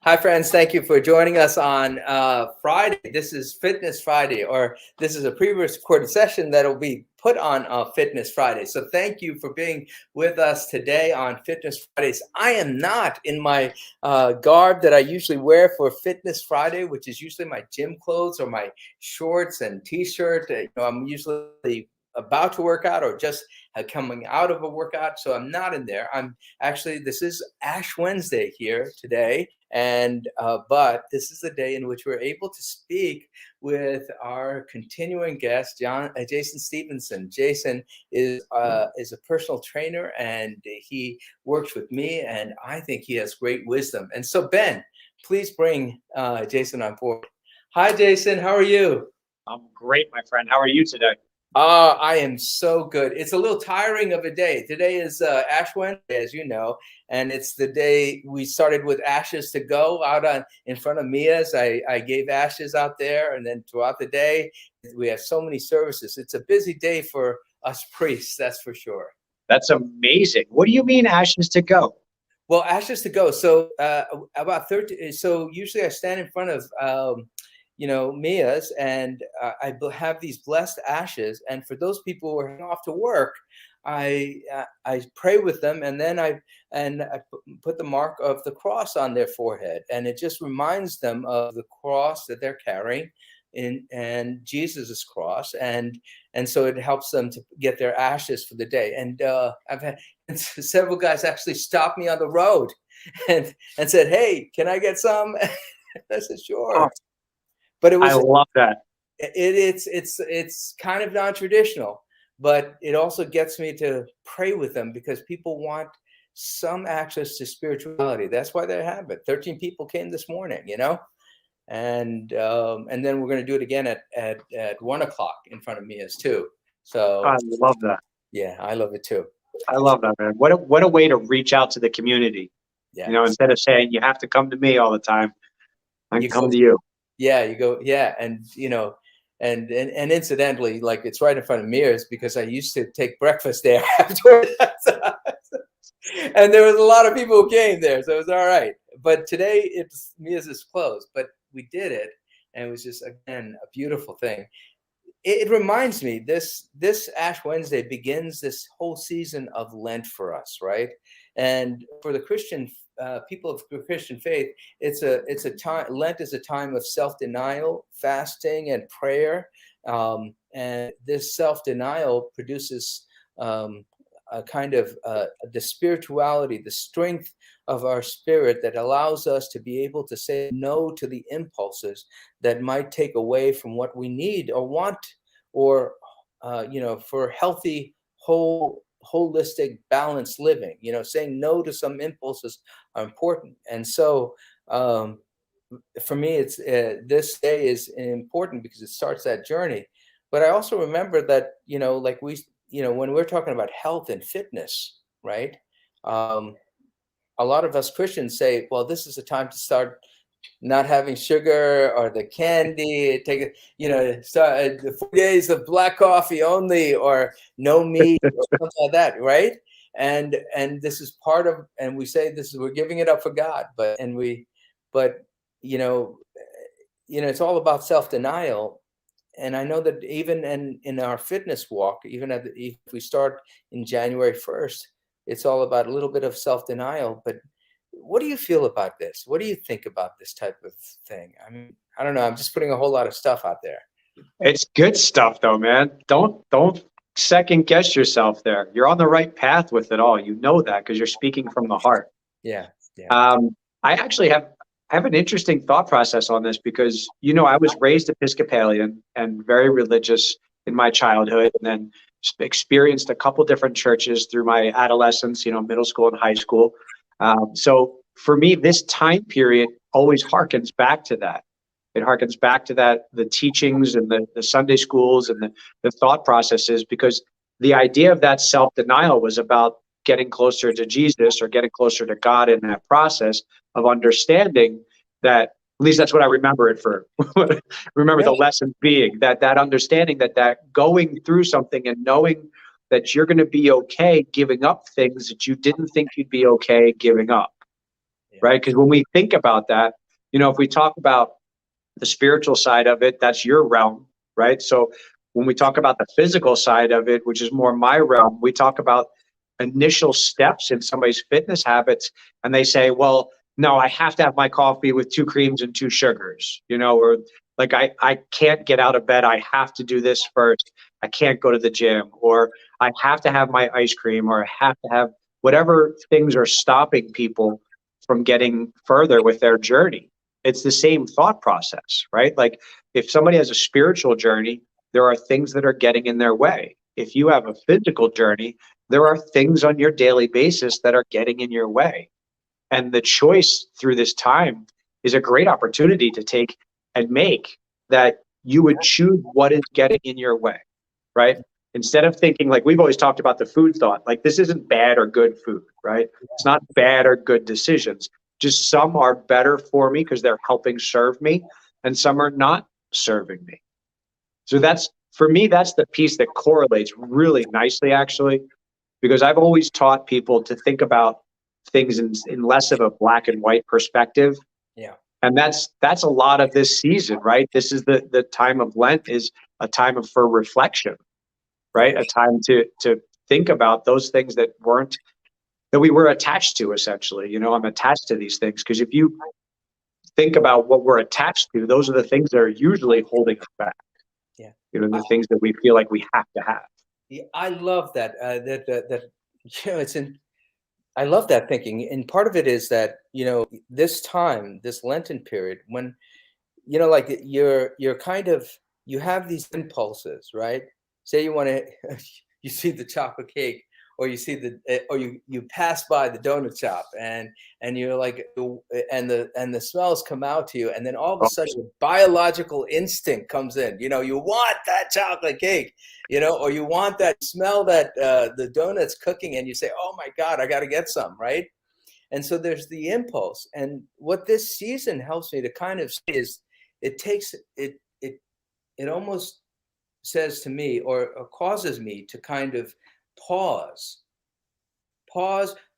Hi, friends. Thank you for joining us on Friday. This is Fitness Friday, or this is a pre-recorded session that will be put on Fitness Friday. So thank you for being with us today on Fitness Fridays. I am not in my garb that I usually wear for Fitness Friday, which is usually my gym clothes or my shorts and t-shirt. I'm usually about to work out or just coming out of a workout, so I'm not in there. This is Ash Wednesday here today, and but this is the day in which we're able to speak with our continuing guest, Jason Stevenson. Jason is a personal trainer, and he works with me, and I think he has great wisdom. And so, Ben, please bring Jason on board. Hi, Jason. How are you? I'm great, my friend. How are you today? I am so good. It's a little tiring of a day. Today is Ash Wednesday, as you know, and it's the day we started with Ashes to Go out in front of Mia's. I gave ashes out there, and then throughout the day, we have so many services. It's a busy day for us priests, that's for sure. That's amazing. What do you mean Ashes to Go? Well, Ashes to Go. So about 30. So usually I stand in front of Mia's, and I have these blessed ashes. And for those people who are heading off to work, I pray with them, and then I put the mark of the cross on their forehead, and it just reminds them of the cross that they're carrying, and Jesus's cross, and so it helps them to get their ashes for the day. And I've had several guys actually stop me on the road and said, "Hey, can I get some?" I said, "Sure." Oh. But I love that. It's kind of non-traditional, but it also gets me to pray with them because people want some access to spirituality. That's why they have it. 13 people came this morning, and then we're going to do it again at 1:00 in front of Mia's too. So I love that. Yeah, I love it too. I love that, man. What a way to reach out to the community. Yeah. Instead of saying you have to come to me all the time, I can come to you. Yeah, you go. Yeah, and and incidentally, like, it's right in front of Mia's because I used to take breakfast there afterwards, and there was a lot of people who came there, so it was all right. But today Mia's is closed, but we did it, and it was just, again, a beautiful thing. It reminds me, this Ash Wednesday begins this whole season of Lent for us, right? And for the Christian people of the Christian faith, it's a time. Lent is a time of self-denial, fasting, and prayer. And this self-denial produces a kind of the spirituality, the strength of our spirit that allows us to be able to say no to the impulses that might take away from what we need or want, or for healthy, holistic, balanced living. Saying no to some impulses are important. And so for me, it's this day is important because it starts that journey. But I also remember that, like when we're talking about health and fitness, right? A lot of us Christians say, well, this is a time to start not having sugar or the candy, take start 4 days of black coffee only, or no meat, or something like that, right? And this is part of, and we say we're giving it up for God, but it's all about self-denial. And I know that even in our fitness walk, even if we start in January 1st, it's all about a little bit of self-denial. But what do you feel about this? What do you think about this type of thing? I mean, I don't know. I'm just putting a whole lot of stuff out there. It's good stuff, though, man. Don't second guess yourself there. You're on the right path with it all. You know that because you're speaking from the heart. Yeah. I actually have an interesting thought process on this because, I was raised Episcopalian and very religious in my childhood, and then experienced a couple different churches through my adolescence, middle school and high school. So for me, this time period always harkens back to that. It harkens back to that, the teachings and the Sunday schools and the thought processes, because the idea of that self-denial was about getting closer to Jesus or getting closer to God in that process of understanding that. At least that's what I remember it for. Remember the lesson being that understanding that going through something and knowing that you're going to be okay giving up things that you didn't think you'd be okay giving up. Yeah. right? Because when we think about that, if we talk about the spiritual side of it, that's your realm, right? So when we talk about the physical side of it, which is more my realm, we talk about initial steps in somebody's fitness habits, and they say, well, no, I have to have my coffee with 2 creams and 2 sugars, or like I can't get out of bed. I have to do this first. I can't go to the gym, or I have to have my ice cream, or I have to have whatever things are stopping people from getting further with their journey. It's the same thought process, right? Like if somebody has a spiritual journey, there are things that are getting in their way. If you have a physical journey, there are things on your daily basis that are getting in your way. And the choice through this time is a great opportunity to take and make that you would choose what is getting in your way, right? Instead of thinking like we've always talked about the food thought, like this isn't bad or good food, right? It's not bad or good decisions. Just some are better for me because they're helping serve me, and some are not serving me. So that's, for me, that's the piece that correlates really nicely, actually, because I've always taught people to think about things in less of a black and white perspective. Yeah. And that's a lot of this season, right? This is the time of Lent is a time for reflection, right? A time to think about those things that we were attached to, essentially. I'm attached to these things because if you think about what we're attached to, those are the things that are usually holding us back. Yeah. The things that we feel like we have to have. Yeah, I love that. I love that thinking, and part of it is that this time, this Lenten period, when like you're kind of you have these impulses, right? Say you want to, you see the chocolate cake, or you see or you pass by the donut shop, and you're like, and the smells come out to you, and then all of a sudden a biological instinct comes in. You want that chocolate cake, or you want that smell that the donut's cooking, and you say, oh my God, I got to get some, right? And so there's the impulse, and what this season helps me to kind of see is it takes it almost says to me, or causes me to kind of pause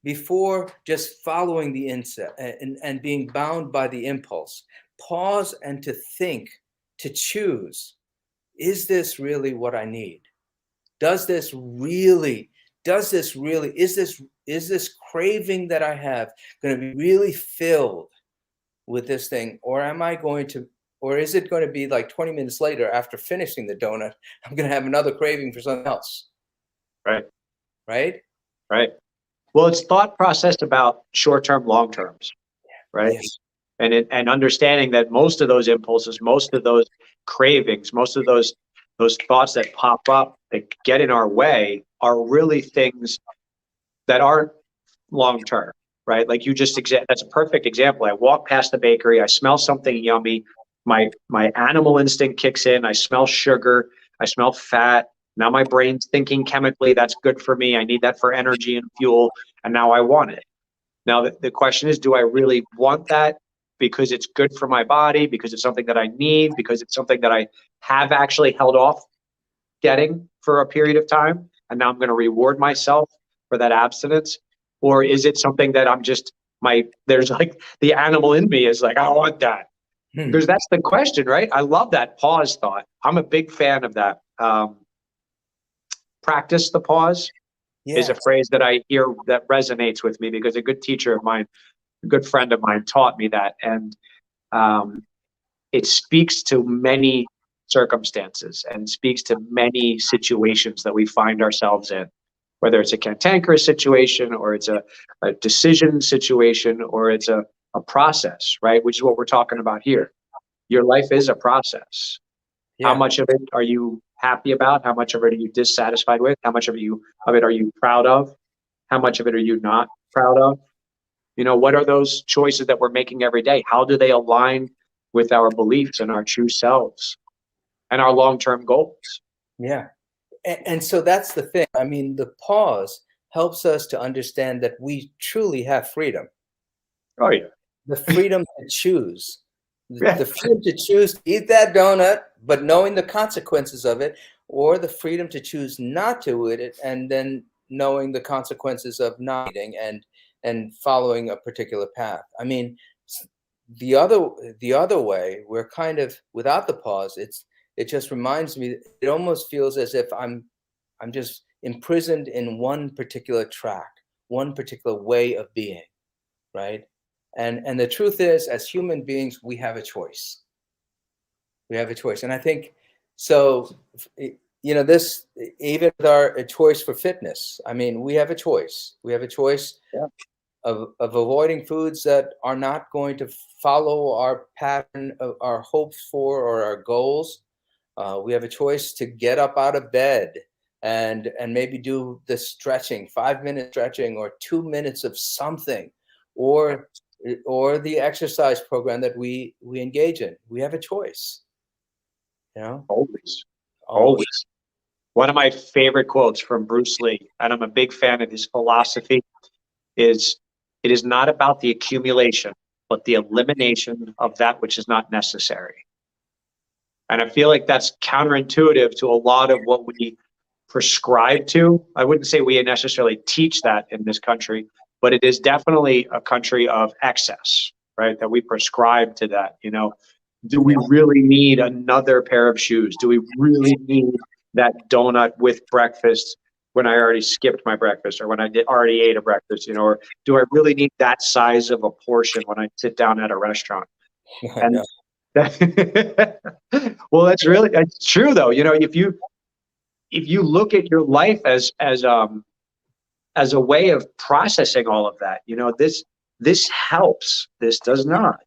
before just following the insect and being bound by the impulse. Pause and to think, to choose, is this really what I need? Is this craving that I have going to be really filled with this thing? Or is it going to be like 20 minutes later after finishing the donut, I'm going to have another craving for something else? Right. Right? Right. Well, it's thought process about short-term, long-terms, right? Yes. And understanding that most of those impulses, most of those cravings, most of those thoughts that pop up that get in our way are really things that aren't long-term, right? Like you just that's a perfect example. I walk past the bakery, I smell something yummy, my animal instinct kicks in, I smell sugar, I smell fat. Now my brain's thinking chemically, that's good for me. I need that for energy and fuel. And now I want it. Now the question is, do I really want that because it's good for my body, because it's something that I need, because it's something that I have actually held off getting for a period of time, and now I'm going to reward myself for that abstinence? Or is it something that I'm just, there's like the animal in me is like, I want that. Because that's the question, right? I love that pause thought. I'm a big fan of that. Practice the pause is a phrase that I hear that resonates with me because a good teacher of mine, a good friend of mine taught me that. And it speaks to many circumstances and speaks to many situations that we find ourselves in, whether it's a cantankerous situation or it's a decision situation or it's a process, right? Which is what we're talking about here. Your life is a process. Yeah. How much of it are you happy about? How much of it are you dissatisfied with? How much of it are you proud of? How much of it are you not proud of? What are those choices that we're making every day? How do they align with our beliefs and our true selves and our long-term goals? Yeah. And so that's the thing. I mean, the pause helps us to understand that we truly have freedom. Oh, yeah. The freedom to choose. The freedom to choose to eat that donut, but knowing the consequences of it, or the freedom to choose not to eat it, and then knowing the consequences of not eating, and and following a particular path. I mean, the other way, we're kind of without the pause. It just reminds me. It almost feels as if I'm just imprisoned in one particular track, one particular way of being, right? And the truth is, as human beings, we have a choice. We have a choice, and I think so. This even with a choice for fitness. I mean, we have a choice. We have a choice. Yeah. Of avoiding foods that are not going to follow our pattern of our hopes for or our goals. We have a choice to get up out of bed and maybe do the stretching, 5-minute stretching or 2 minutes of something, or the exercise program that we engage in. We have a choice. Always. Always. One of my favorite quotes from Bruce Lee, and I'm a big fan of his philosophy, is it is not about the accumulation, but the elimination of that which is not necessary. And I feel like that's counterintuitive to a lot of what we prescribe to. I wouldn't say we necessarily teach that in this country, but it is definitely a country of excess, right? That we prescribe to that. Do we really need another pair of shoes? Do we really need that donut with breakfast when I already skipped my breakfast, or when I already ate a breakfast, or do I really need that size of a portion when I sit down at a restaurant? And well, that's true though. If you look at your life as a way of processing all of that, this helps, this does not.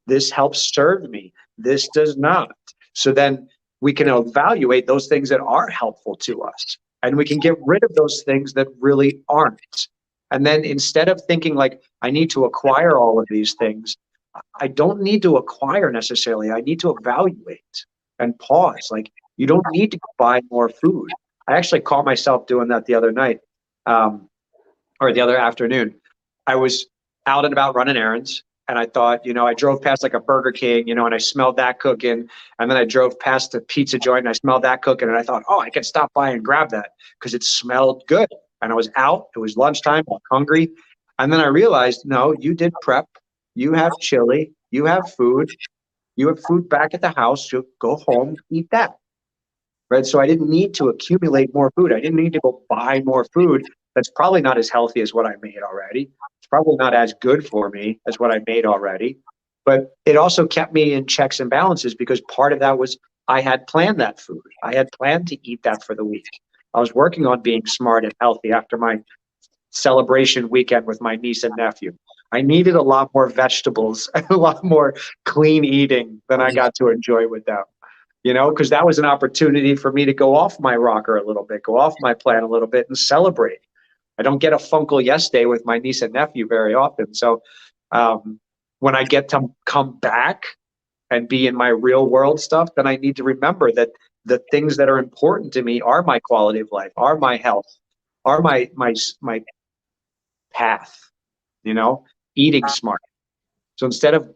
This helps serve me, this does not. So then we can evaluate those things that are helpful to us, and we can get rid of those things that really aren't. And then instead of thinking like, I need to acquire all of these things, I don't need to acquire necessarily. I need to evaluate and pause. Like, you don't need to buy more food. I actually caught myself doing that the other night, or the other afternoon. I was out and about running errands, and I thought, I drove past like a Burger King, and I smelled that cooking. And then I drove past a pizza joint and I smelled that cooking. And I thought, oh, I could stop by and grab that because it smelled good. And I was out. It was lunchtime. I was hungry. And then I realized, no, you did prep. You have chili. You have food. You have food back at the house. You go home, eat that. Right. So I didn't need to accumulate more food. I didn't need to go buy more food. That's probably not as healthy as what I made already. It's probably not as good for me as what I made already. But it also kept me in checks and balances, because part of that was I had planned that food. I had planned to eat that for the week. I was working on being smart and healthy after my celebration weekend with my niece and nephew. I needed a lot more vegetables and a lot more clean eating than I got to enjoy with them. Because that was an opportunity for me to go off my rocker a little bit, go off my plan a little bit and celebrate. I don't get a Funkle Yes Day with my niece and nephew very often. So when I get to come back and be in my real world stuff, then I need to remember that the things that are important to me are my quality of life, are my health, are my path, eating smart. So instead of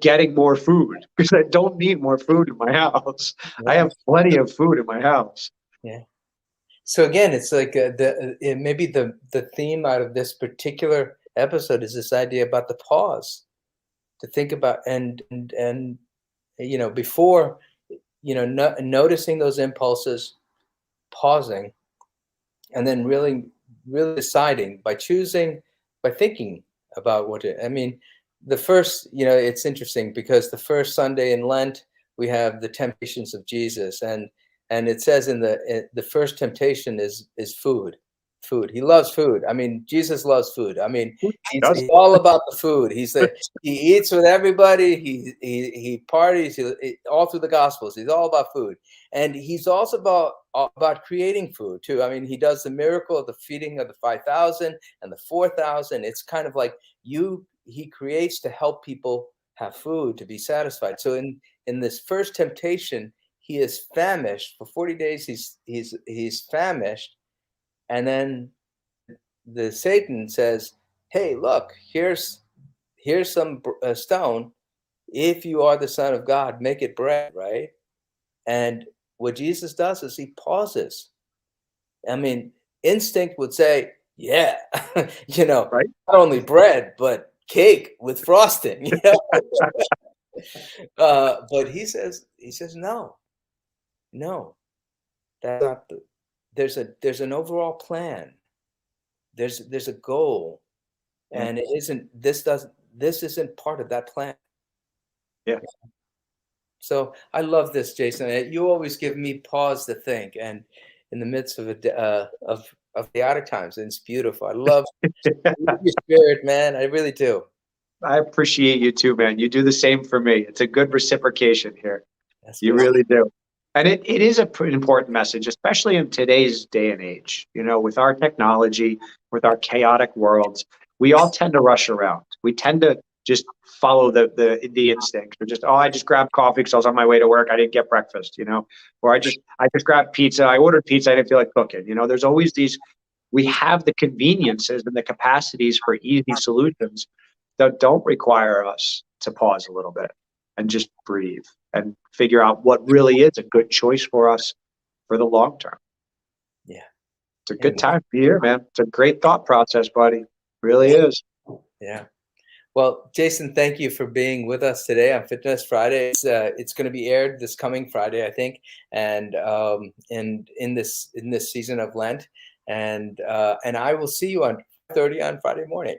getting more food, because I don't need more food in my house, I have plenty of food in my house. Yeah. So again, it's like maybe the theme out of this particular episode is this idea about the pause, to think about and before noticing those impulses, pausing, and then really deciding by thinking about what I mean. The first, it's interesting because the first Sunday in Lent we have the temptations of Jesus, and it says in the first temptation is food. He loves food. I mean, Jesus loves food. I mean, he's all about the food. He eats with everybody. He parties. All through the Gospels, he's all about food, and he's also about creating food too. I mean, he does the miracle of the feeding of the 5,000 and the 4,000. It's kind of like he creates to help people have food, to be satisfied. So in this first temptation, he is famished for 40 days. He's famished, and then the Satan says, "Hey, look, here's some stone. If you are the Son of God, make it bread." Right? And what Jesus does is he pauses. I mean, instinct would say, Yeah, you know, right? not only bread, but cake with frosting, you know? But he says, no, no, that's not the, there's an overall plan. There's a goal, Yeah. and this isn't part of that plan. Yeah. So I love this, Jason. You always give me pause to think, and in the midst of of chaotic times, and it's beautiful. I love your spirit, man. I really do. I appreciate you too, man. You do the same for me. It's a good reciprocation here. That's You good. really do. And it is important message, especially in today's day and age. With our technology, with our chaotic worlds, we all tend to rush around. We tend to just follow the instinct. We're just, oh, I just grabbed coffee because I was on my way to work. I didn't get breakfast. Or I just grabbed pizza. I ordered pizza. I didn't feel like cooking. There's always these. We have the conveniences and the capacities for easy solutions that don't require us to pause a little bit and just breathe and figure out what really is a good choice for us for the long term. Yeah. It's a good time for you, man. It's a great thought process, buddy. Really is. Yeah. Well, Jason, thank you for being with us today on Fitness Friday. It's going to be aired this coming Friday, I think, and in this season of Lent, and I will see you on 30 on Friday morning.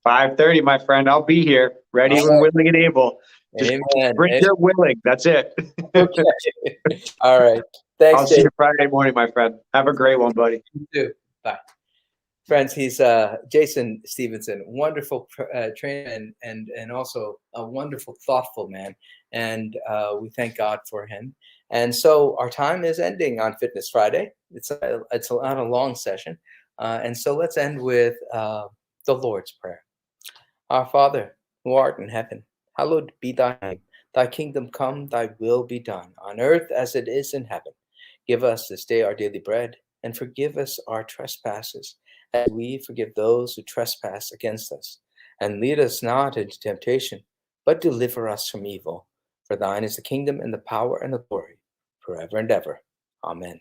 5:30, my friend. I'll be here, ready and willing and able. Just Amen. bring your willing. That's it. Okay. All right. Thanks, I'll see you Friday morning, my friend. Have a great one, buddy. You too. Bye. Friends, he's Jason Stevenson, wonderful trainer and also a wonderful, thoughtful man. And we thank God for him. And so our time is ending on Fitness Friday. It's not a long session. And so let's end with the Lord's Prayer. Our Father, who art in heaven, hallowed be thy name. Thy kingdom come, thy will be done, on earth as it is in heaven. Give us this day our daily bread, and forgive us our trespasses, as we forgive those who trespass against us. And lead us not into temptation, but deliver us from evil. For thine is the kingdom and the power and the glory, forever and ever. Amen.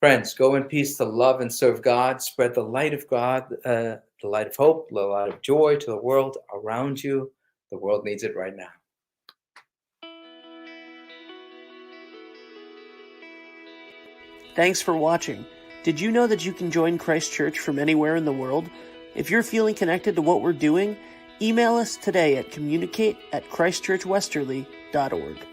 Friends, go in peace to love and serve God. Spread the light of God, the light of hope, the light of joy to the world around you. The world needs it right now. Thanks for watching. Did you know that you can join Christ Church from anywhere in the world? If you're feeling connected to what we're doing, email us today at communicate@christchurchwesterly.org.